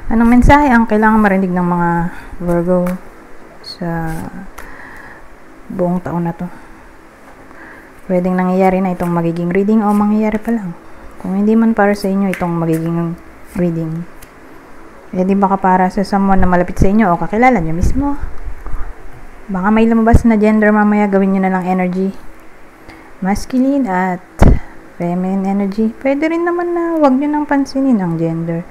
Anong mensahe ang kailangan marinig ng mga Virgo sa buong taon na to? Pwedeng nangyayari na itong magiging reading o mangyayari pa lang. Kung hindi man para sa inyo itong magiging reading, di baka para sa someone na malapit sa inyo o kakilala nyo mismo. Baka may lumabas na gender mamaya, gawin nyo na lang energy. Masculine at feminine energy. Pwede rin naman na wag nyo nang pansinin ang gender.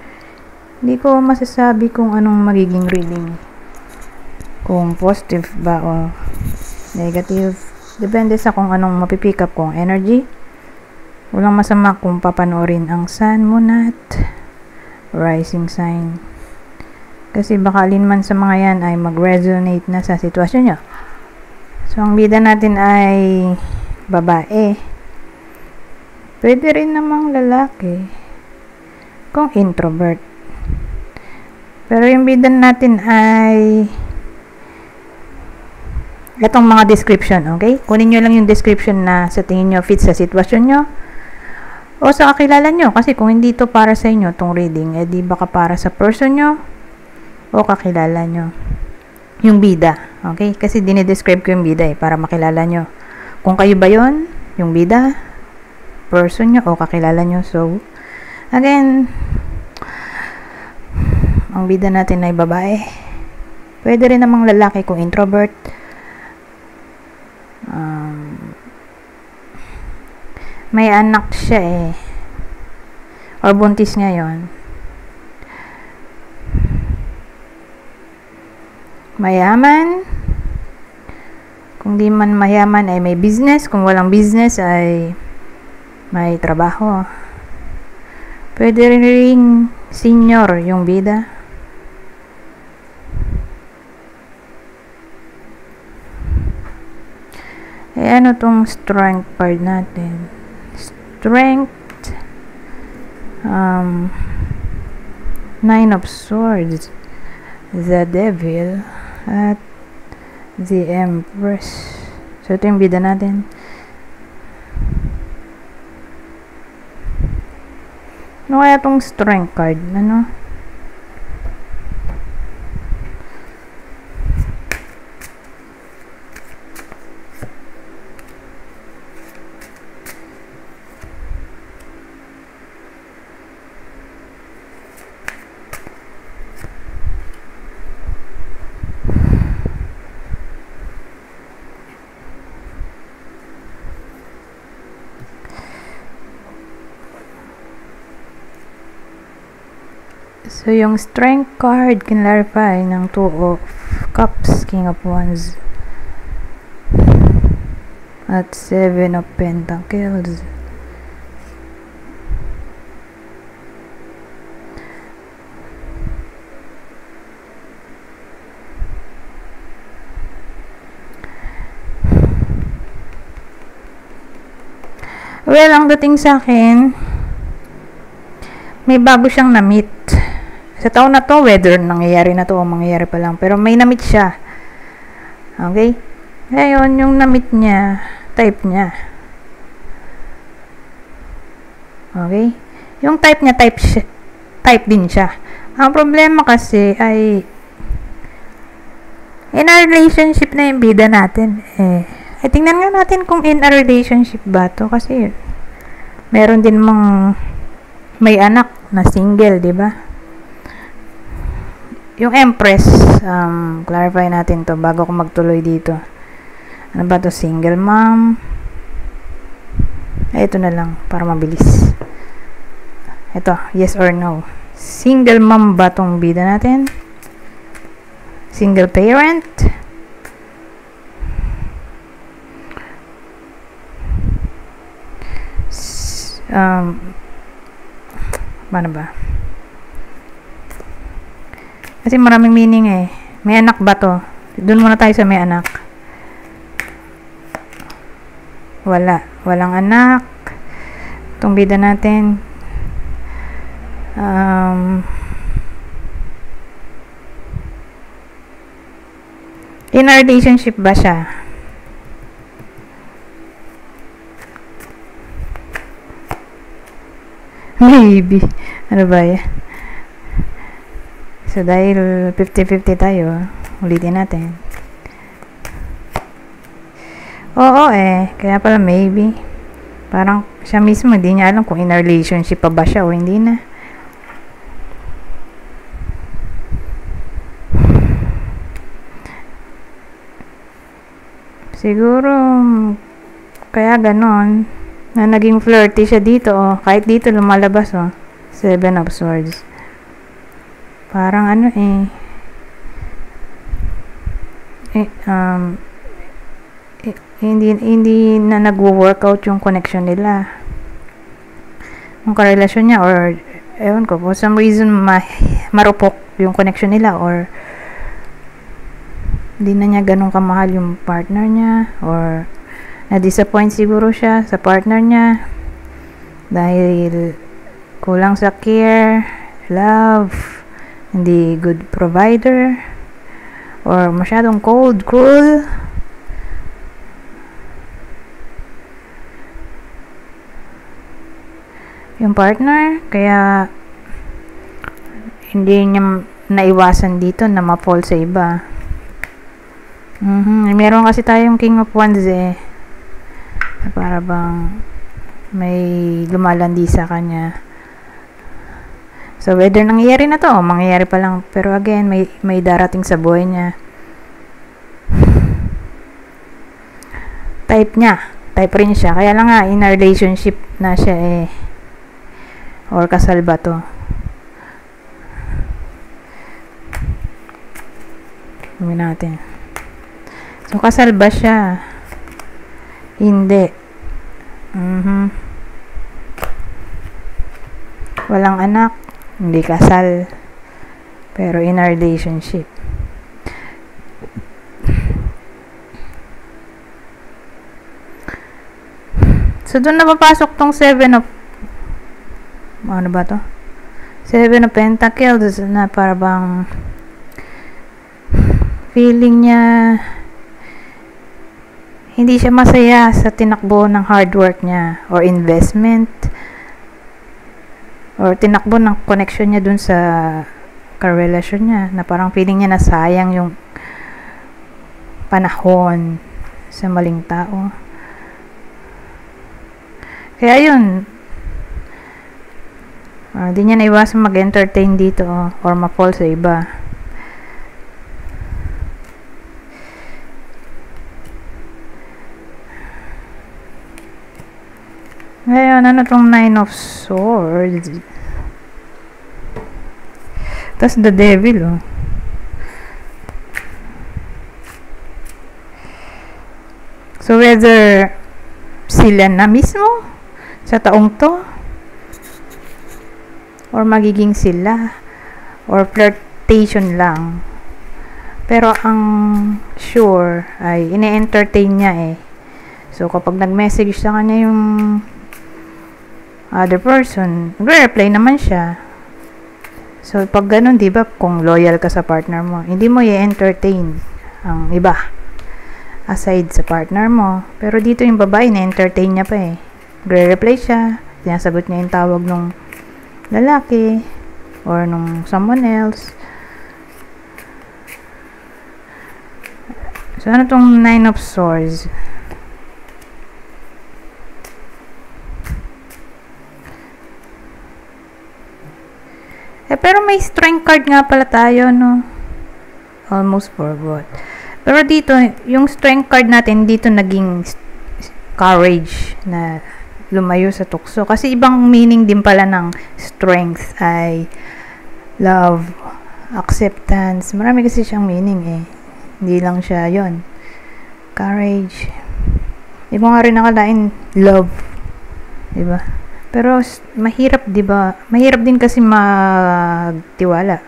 Hindi ko masasabi kung anong magiging reading. Kung positive ba o negative. Depende sa kung anong mapipick up kong energy. Walang masama kung papanoorin ang sun, moon at rising sign. Kasi baka alinman sa mga yan ay mag-resonate na sa sitwasyon nyo. So, ang bida natin ay babae. Pwede rin namang lalaki kung introvert. Pero yung bida natin ay itong mga description, okay? Kunin nyo lang yung description na sa tingin nyo fit sa sitwasyon nyo o sa kakilala nyo. Kasi kung hindi to para sa inyo, tong reading, di baka para sa person nyo o kakilala nyo. Yung bida, okay? Kasi dinidescribe ko yung bida para makilala nyo. Kung kayo ba yun, yung bida, person nyo o kakilala nyo. So, again, ang bida natin ay babae. Pwede rin namang lalaki kung introvert. May anak siya or buntis ngayon. Mayaman. Kung di man mayaman ay may business. Kung walang business ay may trabaho. Pwede rin senior yung bida. Ano tong strength card natin? Strength, Nine of Swords, the Devil, at the Empress. So, ito yung bida natin. Ano kaya tong strength card? Ano? So, yung strength card clarify ng Two of Cups, King of Wands, at Seven of Pentacles. Well, ang dating sa akin, may bago siyang na-meet. Sa taon na to, whether nangyayari na to o mangyayari pa lang. Pero may na-meet siya. Okay? Ngayon, yung na-meet niya, type niya. Okay? Yung type niya, type din siya. Ang problema kasi ay in a relationship na yung bida natin. Ay, tingnan nga natin kung in a relationship ba to. Kasi meron din may anak na single, di ba? Yung Empress, clarify natin to bago ko magtuloy dito. Ano ba to? Single mom. Ito na lang para mabilis. Ito, yes or no. Single mom ba tong bida natin? Single parent? Paano ba? Kasi maraming meaning May anak ba to? Doon muna tayo sa may anak. Wala. Walang anak. Itong bida natin. In a relationship ba siya? Maybe. Ano ba yan? So, dahil 50-50 tayo, ulitin natin. Oo kaya pala maybe. Parang siya mismo, hindi niya alam kung in a relationship pa ba siya o hindi na. Siguro, kaya ganon, na naging flirty siya dito, kahit dito lumalabas, 7 of Swords. Parang hindi na nagwo-workout yung connection nila. Yung karelasyon niya, or ewan ko, for some reason, marupok yung connection nila, or hindi na niya ganun kamahal yung partner niya, or na-disappoint siguro siya sa partner niya dahil kulang sa care, love, hindi good provider, or masyadong cold, cruel. Yung partner, kaya hindi niya naiwasan dito na ma-fall sa iba. Meron kasi tayong King of Wands para bang may lumalandi sa kanya. So, whether nangyayari na to, mangyayari pa lang. Pero again, may darating sa buhay niya. Type rin siya. Kaya lang nga, in a relationship na siya or kasal ba to. Gawin natin. So, kasal ba siya? Hindi. Walang anak. Hindi kasal. Pero in a relationship. So, doon na papasok tong 7 of ano ba to? 7 of Pentacles na para bang feeling niya hindi siya masaya sa tinakbo ng hard work niya or investment or tinakbo ng connection niya dun sa karelasyon niya, na parang feeling niya na sayang yung panahon sa maling tao. Kaya yun, di niya naiwasan mag-entertain dito or ma-fall sa iba. Ngayon, ano tong 9 of Swords? Tas the Devil, So, whether sila na mismo sa taong to, or magiging sila, or flirtation lang. Pero ang sure ay ine-entertain niya So, kapag nag-message sa kanya yung other person, nagre-reply naman siya. So, pag ganun, diba, kung loyal ka sa partner mo, hindi mo i-entertain ang iba aside sa partner mo. Pero dito yung babae, na-entertain niya pa Nagre-reply siya, sinasagot niya yung tawag nung lalaki or nung someone else. So, ano tong 9 of Swords? Pero may strength card nga pala tayo, no? Almost forgot. Pero dito, yung strength card natin, dito naging courage na lumayo sa tukso. Kasi ibang meaning din pala ng strength ay love, acceptance. Marami kasi siyang meaning Hindi lang siya yon. Courage. Di mo nga rin nakalain love. Diba? Pero mahirap, 'di ba? Mahirap din kasi magtiwala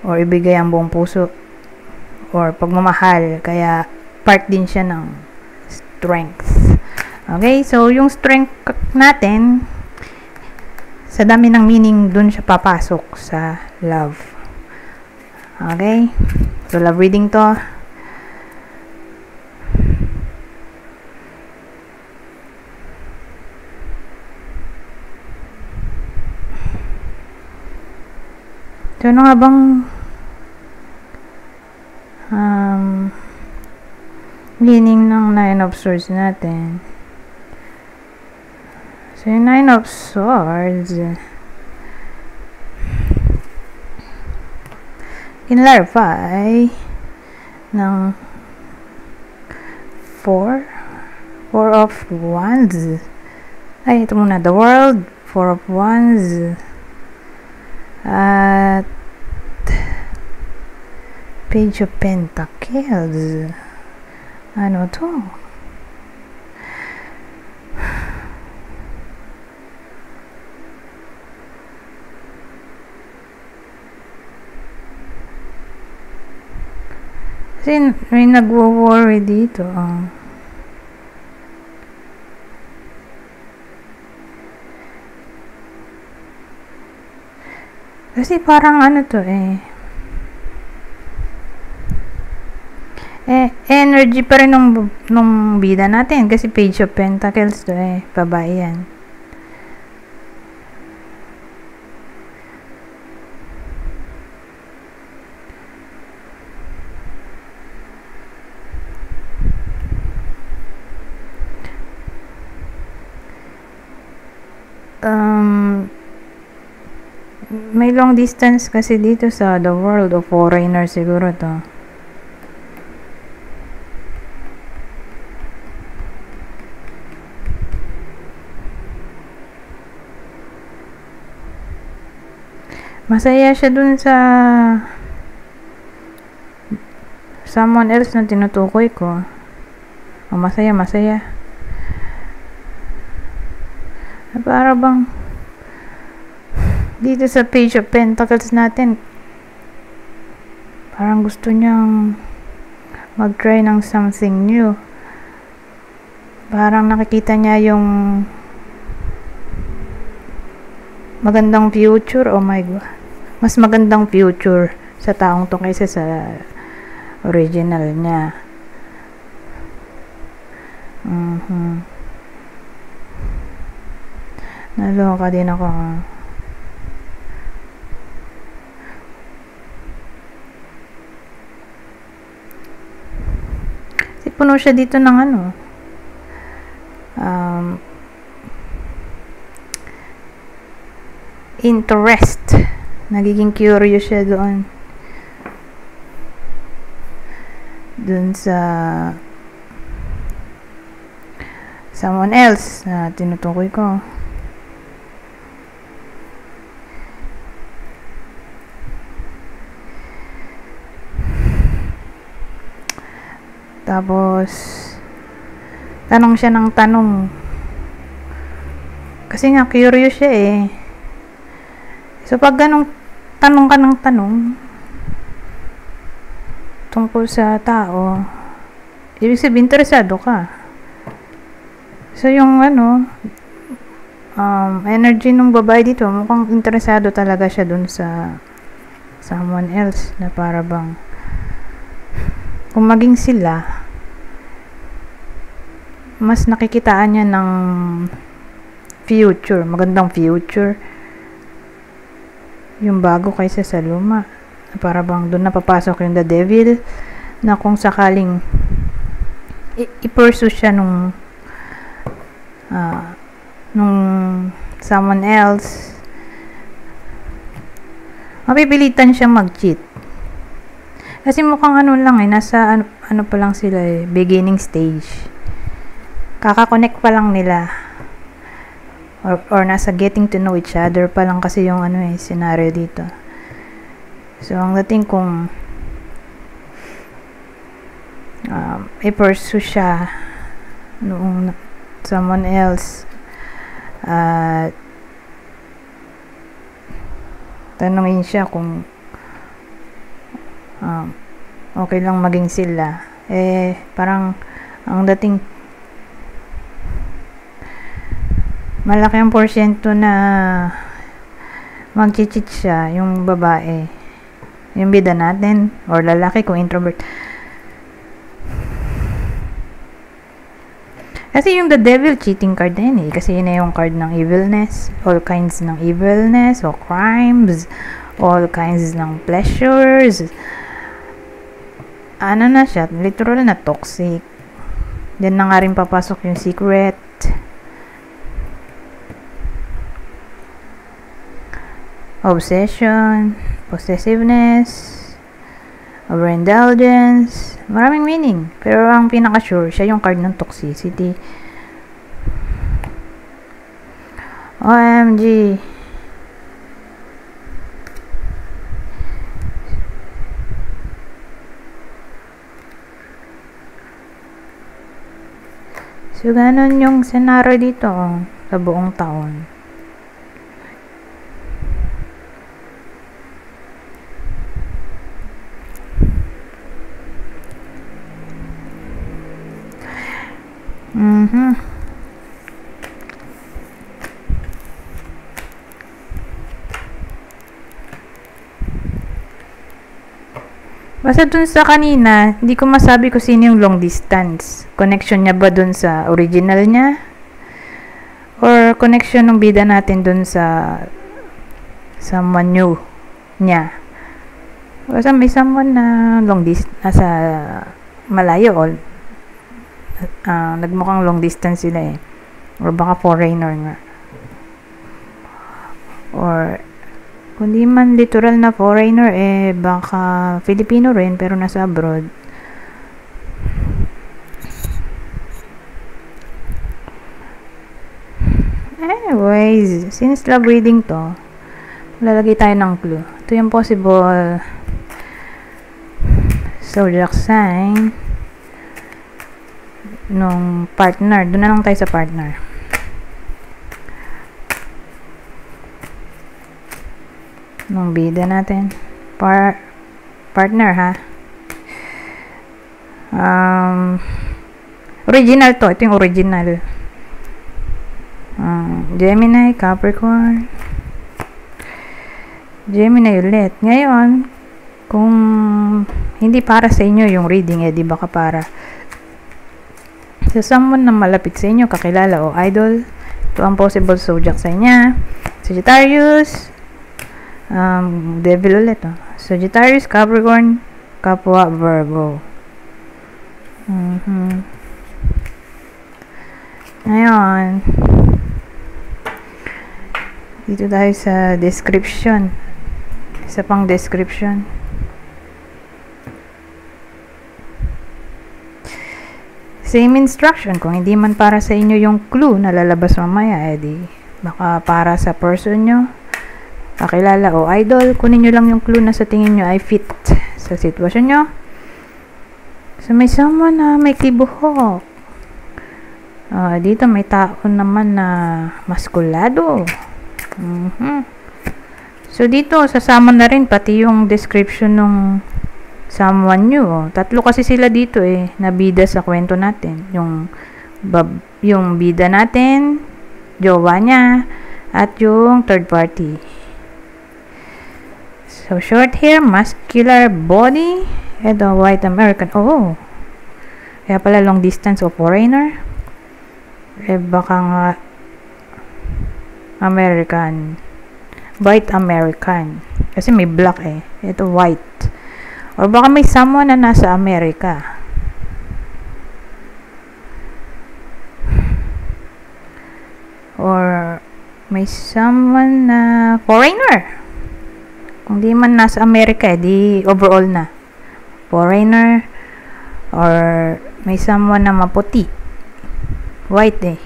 or ibigay ang buong puso or pagmamahal, kaya part din siya ng strength. Okay? So, yung strength natin, sa dami ng meaning, dun siya papasok sa love. Okay? So, love reading to. So, So, ano nga bang meaning ng Nine of Swords natin? So, yung Nine of Swords, kinlarify ng Four of Wands. Ay, ito muna. The World, Four of Wands. At Page of Pentacles. Ano to? Kasi may nagwo-worry dito. Kasi parang ano to energy pa rin nung bida natin. Kasi Page of Pentacles to babae yan. May long distance kasi dito sa The World of Foreigner siguro to. Masaya siya dun sa someone else na tinutukoy ko. Masaya. Para bang dito sa Page of Pentacles natin, parang gusto niyang mag-try ng something new. Parang nakikita niya yung magandang future. Oh my God. Mas magandang future sa taong to kaysa sa original niya. Naloka din ako. Puno siya dito ng interest. Nagiging curious siya doon sa someone else na tinutukoy ko. Tapos tanong siya ng tanong kasi nga curious siya so pag ganong tanong ka ng tanong tungkol sa tao, ibig sabihin interesado ka. So yung energy ng babae dito, mukhang interesado talaga siya dun sa someone else na para bang kung maging sila, mas nakikitaan niya ng future, magandang future yung bago kaysa sa luma. Para bang doon napapasok yung the devil na kung sakaling i-pursue siya nung someone else, mapipilitan siyang mag-cheat. Kasi mukhang nasa pa lang sila beginning stage. Kaka-connect pa lang nila. Or nasa getting to know each other pa lang kasi yung scenario dito. So, ang dating kung i-pursue siya noong someone else tanungin siya kung okay lang maging sila, parang ang dating malaki ang porsyento na mag-cheat siya yung babae, yung bida natin or lalaki kung introvert. Kasi yung the devil cheating card din kasi yun na yung card ng evilness, all kinds ng evilness o crimes all kinds ng pleasures. Ano na siya, literal na toxic. Diyan na nga rin papasok yung secret. Obsession, possessiveness, overindulgence, maraming meaning. Pero ang pinaka-sure, siya yung card ng toxicity. OMG. So, ganun yung scenario dito sa buong taon. Basta dun sa kanina, hindi ko masabi kung sino yung long distance. Connection niya ba dun sa original niya? Or connection ng bida natin dun sa someone new niya? Basta may someone na long distance, sa malayo o nagmukhang long distance sila eh. Or baka foreigner nga. Or kung di man literal na foreigner, baka Filipino rin, pero nasa abroad. Anyways, since love reading to, lalagay tayo ng clue. Ito yung possible zodiac sign nung partner. Doon na lang tayo sa partner. Nung bida natin. Partner, ha? Original to. Ito yung original. Gemini, Capricorn. Gemini ulit. Ngayon, kung hindi para sa inyo yung reading, di baka para sa someone na malapit sa inyo, kakilala o idol. Ito ang possible zodiac sign niya. Sagittarius, Devil ulit, Sagittarius, Capricorn, kapwa Virgo. Ngayon, dito tayo sa description. Isa pang description. Same instruction. Kung hindi man para sa inyo yung clue na lalabas mamaya, di baka para sa person nyo, kakilala o idol, kunin nyo lang yung clue na sa tingin nyo ay fit sa sitwasyon nyo. So, may someone na may kibuhok. Dito may tao naman na maskulado. So, dito sasama na rin pati yung description ng someone nyo. Tatlo kasi sila dito na bida sa kwento natin. Yung bida natin, jowa niya, at yung third party. So, short hair, muscular body, and a white American. Oh, kaya pala long distance o foreigner. Baka nga American. White American. Kasi may black Ito white. Or baka may someone na nasa Amerika. Or may someone na foreigner. Kung di man nasa Amerika, di overall na. Foreigner, or may someone na maputi. White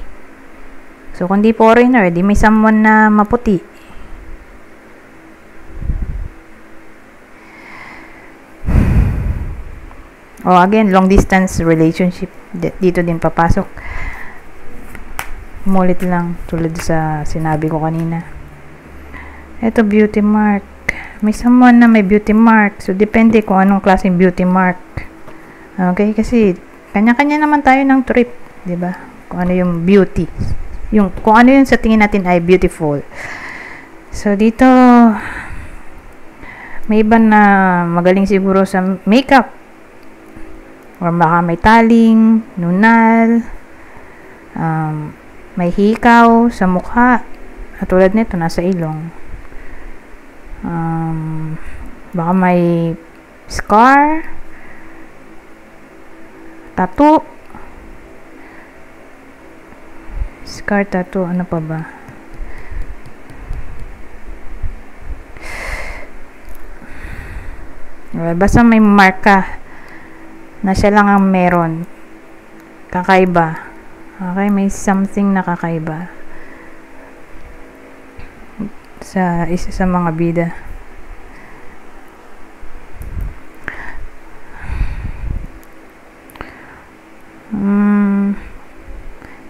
So, kung di foreigner, di may someone na maputi. Again, long distance relationship. Dito din papasok. Mulit lang, tulad sa sinabi ko kanina. Ito, beauty mark. May someone na may beauty mark. So, depende kung anong klaseng beauty mark. Okay? Kasi, kanya-kanya naman tayo ng trip. Diba? Kung ano yung beauty. Kung ano yung sa tingin natin ay beautiful. So, dito, may iba na magaling siguro sa makeup. Or baka may taling, nunal, may hikaw sa mukha. At tulad nito, nasa ilong. Baka may scar, tattoo, ano pa ba? Basta may marka na siya lang ang meron. Kakaiba. Okay, may something na kakaiba sa isa sa mga bida.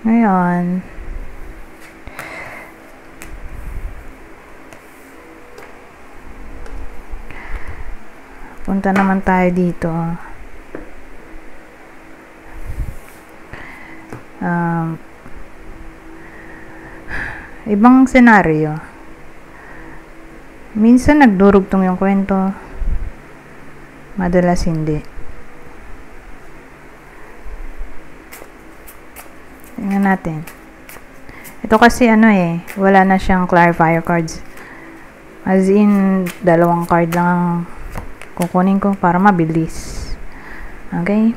Ngayon, punta naman tayo dito. Ibang senaryo. Minsan nagdurugtong yung kwento, madalas hindi. Tingnan natin. Ito kasi wala na siyang clarifier cards. As in, 2 card lang ang kukunin ko para mabilis. Okay?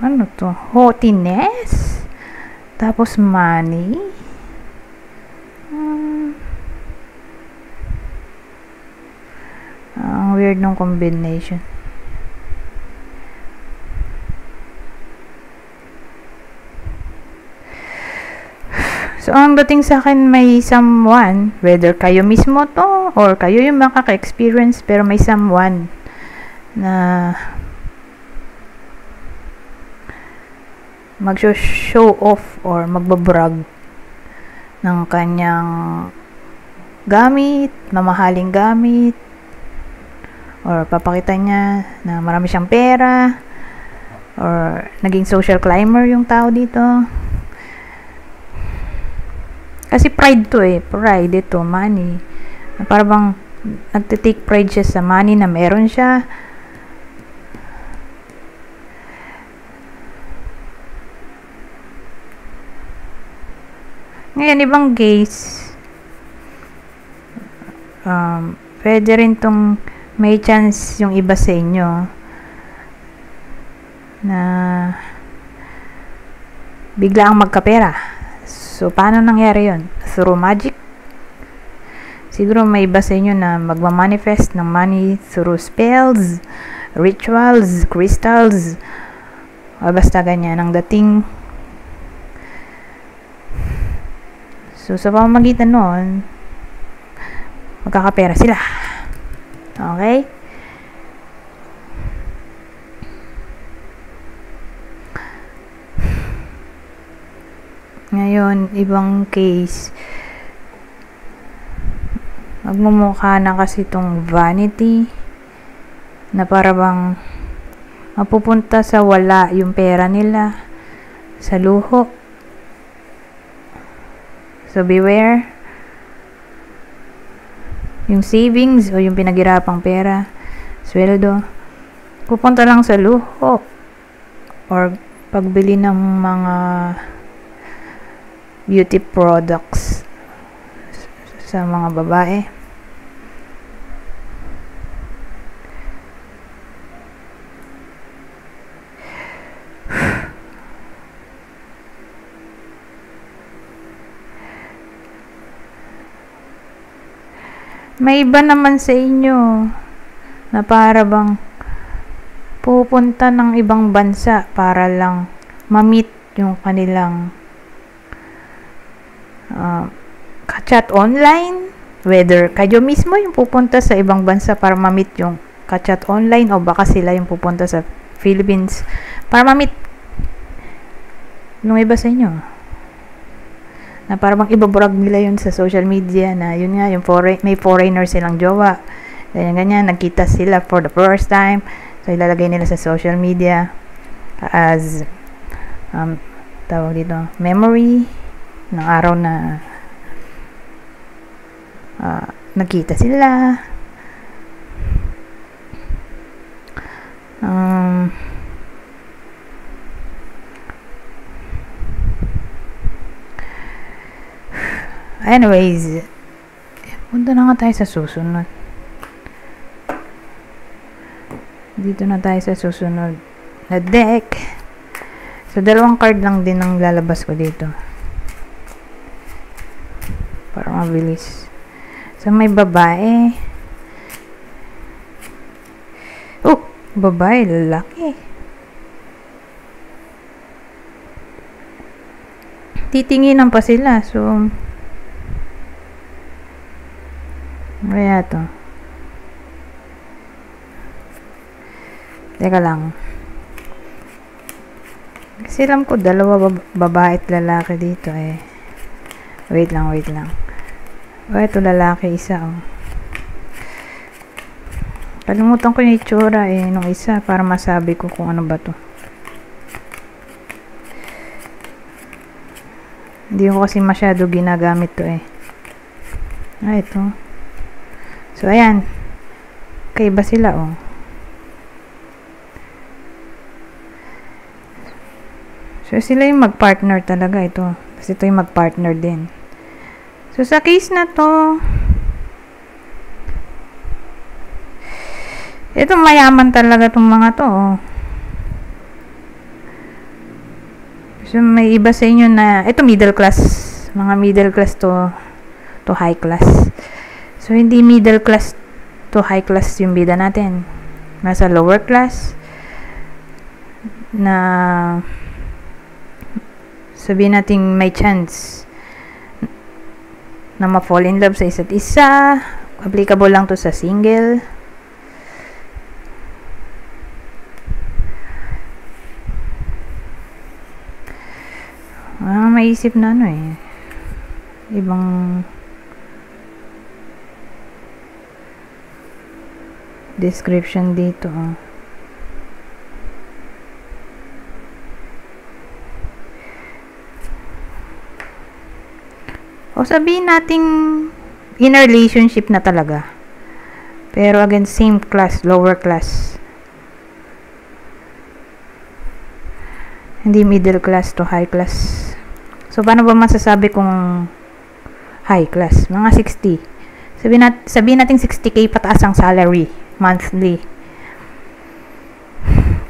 Ano to? Haughtiness? Tapos money? Ang weird ng combination. So, ang dating sa akin, may someone, whether kayo mismo to, or kayo yung makaka-experience, pero may someone na mag-show off or magbabrag ng kanyang gamit, mamahaling gamit, or papakita niya na marami siyang pera, or naging social climber yung tao dito. Kasi pride to pride ito, money. Para bang nagtitake pride siya sa money na meron siya. Ngayon, ibang case, pwede rin tong may chance yung iba sa inyo na bigla ang magkapera. So, paano nangyari yun? Through magic? Siguro may iba sa inyo na magmamanifest ng money through spells, rituals, crystals, o basta ganyan ang dating. So, sa pamamagitan nun, magkakapera sila. Okay? Ngayon, ibang case, magmumukha na kasi itong vanity na para bang mapupunta sa wala yung pera nila, sa luho. So, beware. Yung savings o yung pinaghirapang pera, sweldo, pupunta lang sa luho or pagbili ng mga beauty products sa mga babae. May iba naman sa inyo na para bang pupunta ng ibang bansa para lang ma-meet yung kanilang ka-chat online, whether kayo mismo yung pupunta sa ibang bansa para ma-meet yung ka-chat online o baka sila yung pupunta sa Philippines para ma-meet nung iba sa inyo na para bang ibabrag nila yun sa social media na yun nga, yung may foreigner silang jowa, ganyan, nagkita sila for the first time, so ilalagay nila sa social media as tawag dito, memory ng araw na nagkita sila. Anyways, punta na nga tayo sa susunod. Dito na tayo sa susunod na deck. So, 2 card lang din ang lalabas ko dito. Para mabilis. So, may babae. Oh! Babae, lalaki. Titinginan pa sila. So, kaya to. Teka lang. Kasi alam ko, 2 babae at lalaki dito eh. Wait lang. Oh, ito lalaki, isa oh. Kalimutan ko yung itsura eh, nung isa, para masabi ko kung ano ba to. Hindi ko kasi masyado ginagamit to eh. Ito. So, ayan. Kaiba sila oh. So, sila yung mag-partner talaga ito. Kasi ito yung mag-partner din. So, sa case na to, ito mayaman talaga itong mga to. Oh. So, may iba sa inyo na, ito middle class. Mga middle class to high class. So, hindi middle class to high class yung bida natin. Nasa lower class. Na, sabihin natin may chance na ma-fall in love sa isa't isa. Applicable lang to sa single. Maisip na ano eh. Ibang description dito oh. O sabihin nating in a relationship na talaga. Pero again, same class, lower class. Hindi middle class to high class. So, paano ba masasabi kung high class? Mga 60. Sabihin natin 60k pataas ang salary monthly.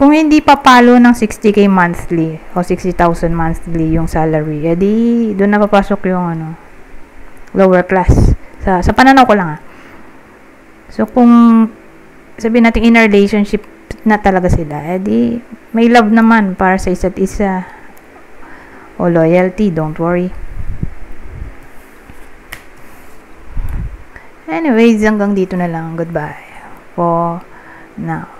Kung hindi papalo ng 60k monthly o 60,000 monthly yung salary, edi doon na papasok yung ano, lower class. Sa pananaw ko lang So, kung sabihin natin in a relationship na talaga sila, edi may love naman para sa isa't isa. O loyalty, don't worry. Anyways, hanggang dito na lang. Goodbye for now.